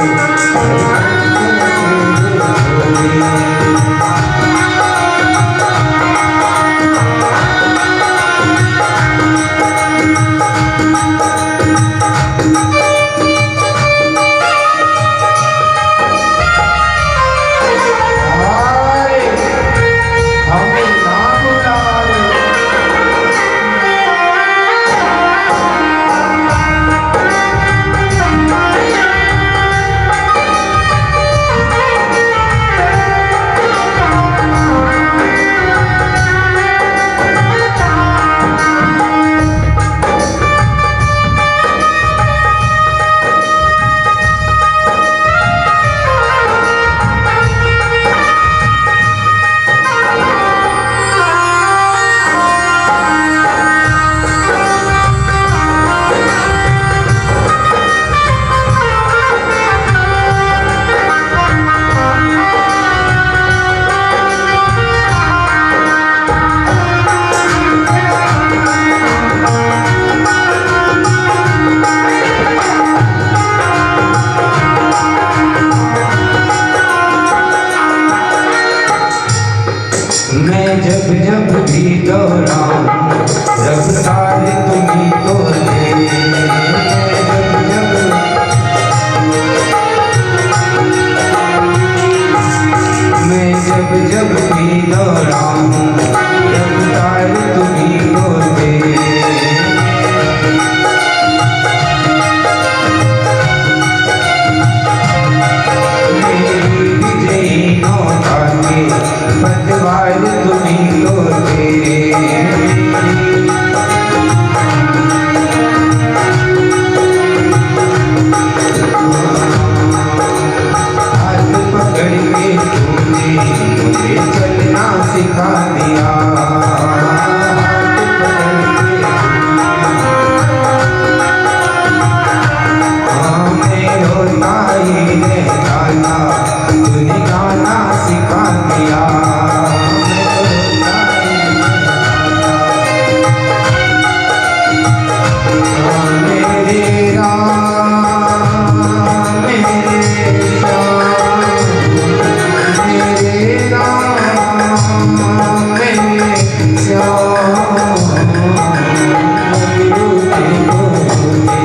मैं जब जब भी दोहराऊं रफ्तार तुम्ही तो ले, मैं जब जब भी दोहराऊं रफ्तार तुम्ही तो ले, मेरी विजयी नौका के पतवार तुम्ही तो दे, हाथ पकड़ के तुमने मुझे चलना सिखा दिया, हाथ पकड़ के हाँ मैं रोता ही रहता था, तूने गाना सिखा दिया, मेरे राम मेरे श्याम, मेरे राम मेरे श्याम, रूठे तो रूठे,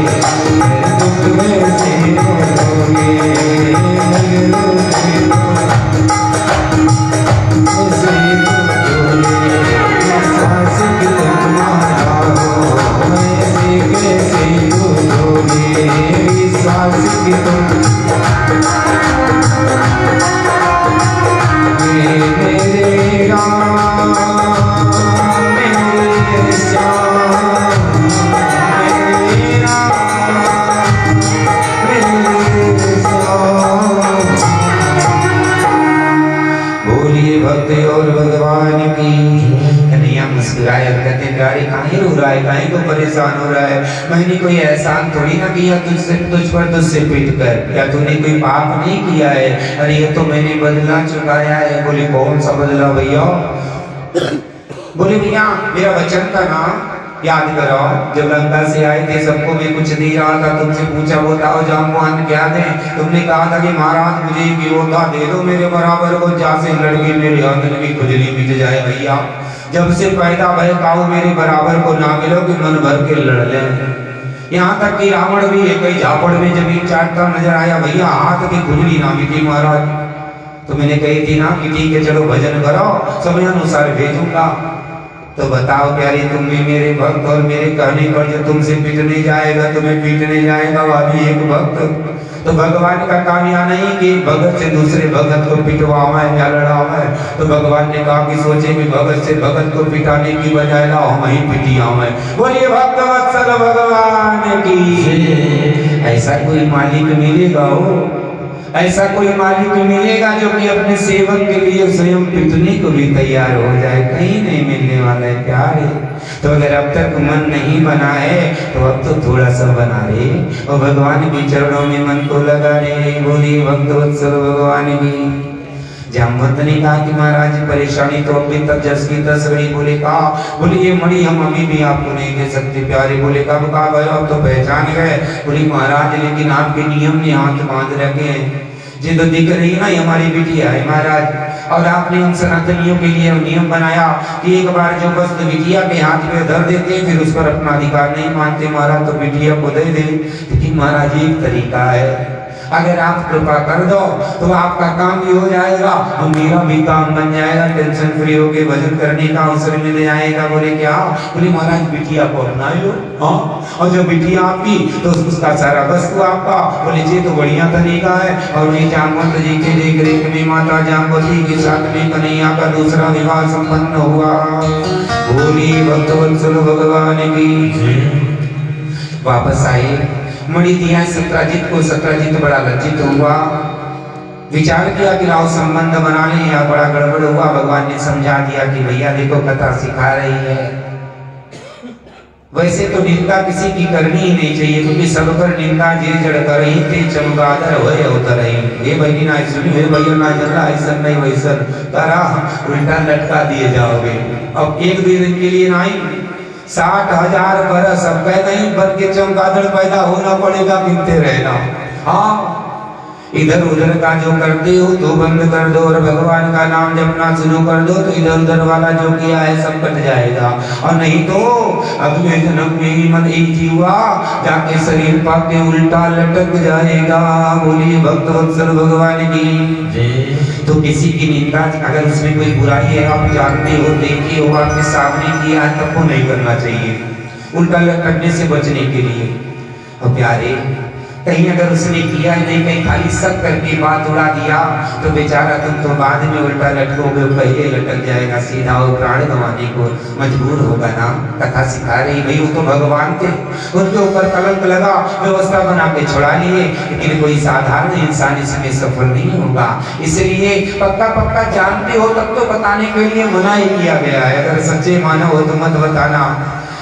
दुख में से रोगे, रूठे तो ऐसे रोगे, विश्वास की तुम माला हो, ऐसे कैसे रोगे, विश्वास की तुम मेरे राम मेरे श्याम, मेरे राम मेरे श्याम। बोलिए भक्त और भगवान की कन्हैया मुस्कुराए और कहते प्यारे काहे रो रहा है, काहे को परेशान हो रहा है, मैंने कोई एहसान थोड़ी ना किया तुझसे पिट कर, या तूने कोई पाप नहीं किया है, अरे ये तो मैंने बदला चुकाया है। बोले कौन सा बदला भैया? बोले भैया मेरा वचन का नाम याद करो, जब लंका से आए थे सबको मैं कुछ दे रहा था, तुमसे पूछा बताओ जाम्बवान क्या दें, तुमने कहा था कि महाराज मुझे गिरोधा दे दो मेरे बराबर को, जैसे लड़के मेरे आंगन की खुजली मिट जाए। भैया जब से पैदा भय काऊ मेरे बराबर को ना मिलो कि मन भर के लड़ ले। यहाँ तक कि रावण भी एक ही झापड़ में जमीन चाटता नजर आया, भैया हाथ की खुजली ना मिटी महाराज। तो मैंने कही थी ना कि ठीक है चलो भजन करो, समय अनुसार भेजूंगा। तो बताओ प्यारे तुम भी मेरे भक्त, और मेरे कहने पर जो तुमसे पीटने जाएगा तुम्हें पीटने जाएगा वाली एक भक्त। तो भगवान का काम यहाँ नहीं कि भगत से दूसरे भगत को पिटवावा है या लड़ावा है, तो भगवान ने कहा कि सोचे कि भगत से भगत को पिटाने की बजाय लाओ हम ही पिटिया है। बोलिए भक्त वत्सल भगवान की। ऐसा कोई मालिक मिलेगा हो, ऐसा कोई मालिक मिलेगा जो कि अपने सेवक के लिए स्वयं पिटने को भी तैयार हो जाए? कहीं नहीं मिलने वाला है प्यारे। तो अगर अब तक मन नहीं बना है तो अब तो थोड़ा सा बना रे, और भगवान के चरणों में मन को लगा रे। बोलिए भक्त वत्सल भगवान की। जामवंत ने कहा कि महाराज परेशानी तो अभी तक जस की तस रही। बोले कहा, बोले ये मणि हम अभी भी आपको नहीं दे सकते प्यारे। बोले कब कहा भाई आप तो पहचान गए। बोले महाराज लेकिन आपके नियम ने हाथ बांध रखे हैं, ये तो दिख रही ना हमारी बिटिया है महाराज, और आपने उन सनातनियों के लिए नियम बनाया कि एक बार जो वस्तु बिटिया के हाथ में धर देते फिर उस पर अपना अधिकार नहीं मानते महाराज, तो बिटिया को दे दे। लेकिन महाराज एक तरीका है, अगर आप कृपा कर दो तो आपका काम भी हो जाएगा और मेरा भी काम बन जाएगा, टेंशन फ्री होके भजन करने का अवसर मिल जाएगा। बोले क्या? बोले महाराज बिटिया को अपना लो, हाँ, और जो बिटिया आपकी तो उसका सारा वस्तु आपका। बोले जी तो बढ़िया तरीका है। और ये जामवंत जी के देख रेख में माता जाम्बवती के साथ में कन्हैया का दूसरा विवाह संपन्न हुआ। बोली भक्तवत्सल भगवान की। वापस आए, मणि दिया सत्राजित को। सत्राजित बड़ा लज्जित हुआ, विचार किया कि लाओ संबंध बना ले, या बड़ा गड़बड़ हुआ। भगवान ने समझा दिया कि भैया देखो कथा सिखा रही है, वैसे तो निंदा किसी की करनी ही नहीं चाहिए, क्योंकि सब पर निंदा जे जड़ कर ही थे चमगादड़ होए उतर ही। ये बहनी ना सुनी मेरे भैया ना जरा ऐसा नहीं वैसा तारा उल्टा लटका दिए जाओगे। अब एक दिन के लिए नहीं 60,000 बरस अब नहीं बन के चमगादड़ पैदा होना पड़ेगा, गिनते रहना। हाँ इधर उधर का जो करते हो तो बंद कर दो, और भगवान का नाम जपना शुरू कर दो तो इधर उधर वाला जो किया है सब कट जाएगा। और नहीं तो अगले जन्म में ही मन एक जीवा जाके शरीर पाके उल्टा लटक जाएगा। बोलिए भक्त वत्सल भगवान की। तो किसी की निंदा अगर उसमें कोई बुराई है आप जानते हो, देखिए हो, आपके सामने किया है तब को नहीं करना चाहिए, उल्टा लटकने से बचने के लिए। और प्यारे कहीं अगर उसने किया ही नहीं, कहीं खाली शक करके बात उड़ा दिया तो बेचारा तुम तो बाद में उल्टा लटकोगे, पहले लटक जाएगा, सीधा वो प्राण गंवाने को मजबूर होगा ना। कथा सिखा रही भाई वो तो भगवान थे, उनके ऊपर कलंक लगा, व्यवस्था बना के छुड़ा लिए, लेकिन कोई साधारण इंसान इसमें सफल नहीं होगा। इसलिए पक्का पक्का जानते हो तब तो बताने के लिए मना ही किया गया है। अगर सच्चे मानव हो तो मत बताना,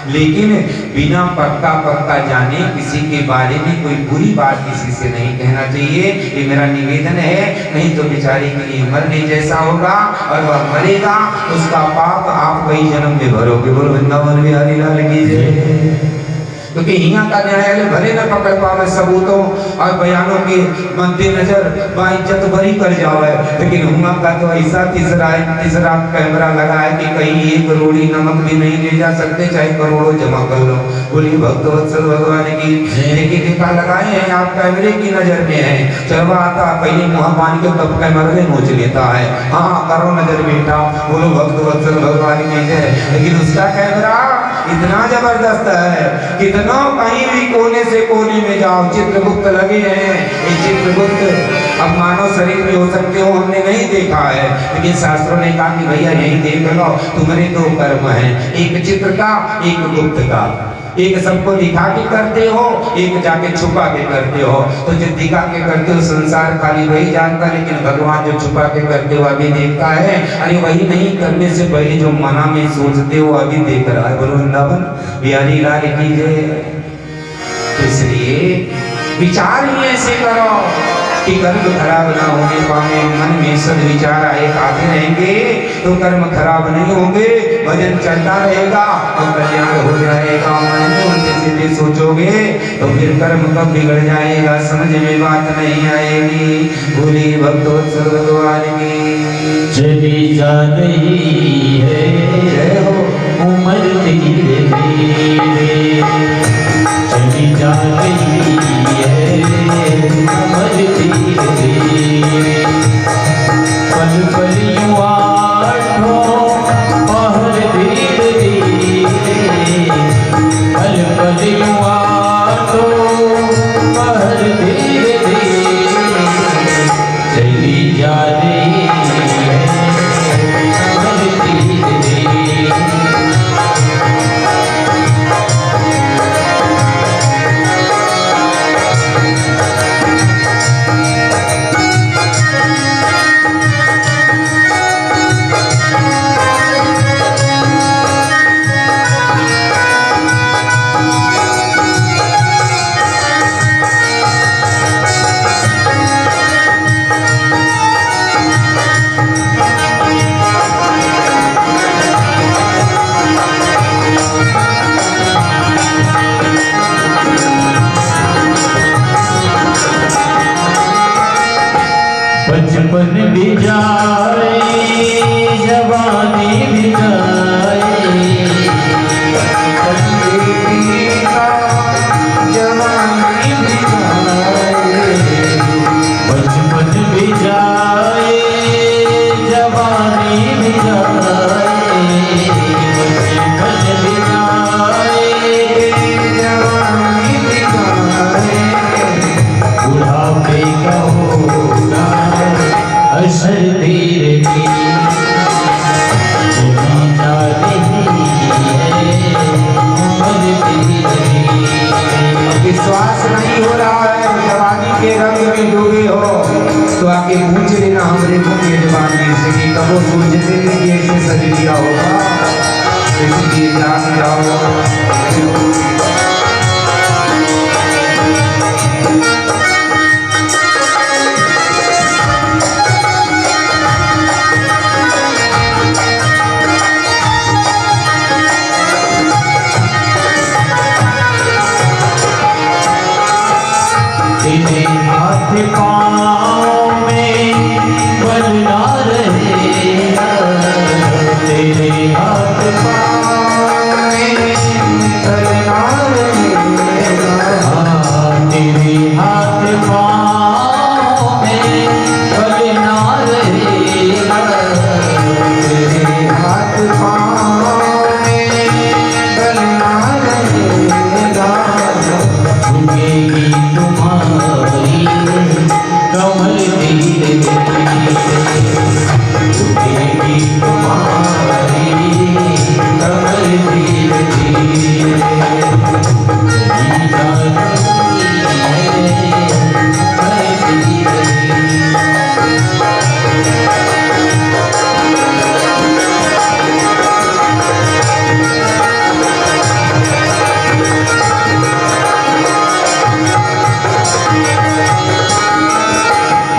लेकिन बिना पक्का पक्का जाने किसी के बारे में कोई बुरी बात किसी से नहीं कहना चाहिए, ये मेरा निवेदन है। नहीं तो बेचारे के लिए मरने जैसा होगा, और वह मरेगा उसका पाप आप कई जन्म में भरोगे। बोलो वृंदावन बिहारी लाल की जय। क्योंकि यहाँ का न्यायालय भले न पकड़ पावे सबूतों और बयानों के मद्देनजर बाइज्जत बरी कर जावे, लेकिन हुआ का तो ऐसा तीसरा कैमरा लगा है कि कहीं एक रोड़ी नमक भी नहीं ले जा सकते, चाहे करोड़ों जमा कर लो। बोलिए भक्तवत्सल भगवान की। देखिए देखा लगाए हैं आप कैमरे की नजर में है, चरवा आता पहले मुँह मान के तब कैमरे नोच लेता है। हाँ करो नजर बेटा, बोलो भक्तवत्सल भगवान की जय। लेकिन उसका कैमरा इतना जबरदस्त है, कितना कहीं भी कोने से कोने में जाओ चित्रगुप्त लगे हैं। ये चित्रगुप्त अब मानव शरीर में हो सकते हो, हमने नहीं देखा है, लेकिन शास्त्रों ने कहा कि भैया यही देख लो, तुम्हारे दो कर्म हैं, एक चित्र का एक गुप्त का। एक सबको दिखा के करते हो, एक जाके छुपा के करते हो। तो जो दिखा के करते हो संसार खाली वही जानता है, लेकिन भगवान जो छुपा के करते हो अभी देखता है। अरे वही नहीं करने से पहले जो मना में सोचते हो अभी देख रहा है। बोलो वृंदावन बिहारी लाल की जय। इसलिए विचार ही ऐसे करो कि कर्म खराब ना होने पाए, मन में सद विचार आए आते रहेंगे तो कर्म खराब नहीं होंगे, भजन चलता रहेगा और कल्याण हो जाएगा। मन में उल्टे सीधे सोचोगे तो फिर कर्म कब बिगड़ जाएगा, समझ में बात नहीं आएगी। भोले भक्तों भगवान की चली जा रही है जय हो। उम्र धीरे धीरे, चली जा रही है उम्र धीरे धीरे। पल पल यूं आठों पहर धीरे धीरे, पल पल यूं आठों पहर धीरे धीरे। चली जा रही है उम्र धीरे धीरे। बचपन भी जाए जवानी भी जाए, जवानी भी जाए। बचपन भी जाए जवानी भी जाए, बचपन भी जाए जवानी भी जाए। बुढ़ापे का होगा असर धीरे धीरे। चली जा रही है उम्र धीरे धीरे। विश्वास नहीं हो रहा है, जवानी के रंग में डूबे हो तो आके पूछ लेना हमरे को ये जवानी से कि कब वो सोचते थे कि ऐसे सज लिया होगा, इसलिए जान जाओ। तेरे हाथ पाँव में बल ना रहेगा, तेरे हाथ पाँव में बल ना रहेगा। तेरे हाथ पाँव में बल ना रहेगा, तेरे हाथ पाँव में बल ना रहेगा। झुकेगी तुम्हारी कमर धीरे धीरे, झुकेगी तुम्हारी कमर धीरे धीरे। चली जा रही है कमर धीरे धीरे।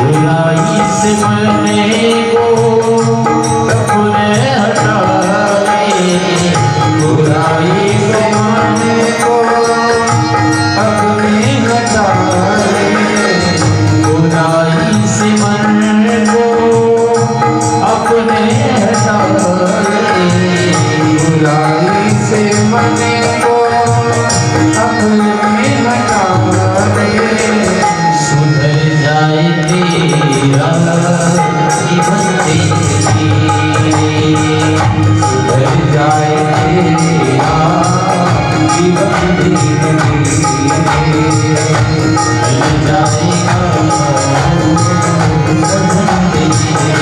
बुराई से मरने को अपने हटाए, बुराई से मरने को अपने हटाए। बुराई से मरने को अपने हटाए, बुराई से मने को अपने हटाए। सुधर जाए तेरा जीवन धीरे, सुधर जाए तेरा जीवन धीरे चल जाएगा सजन धीरे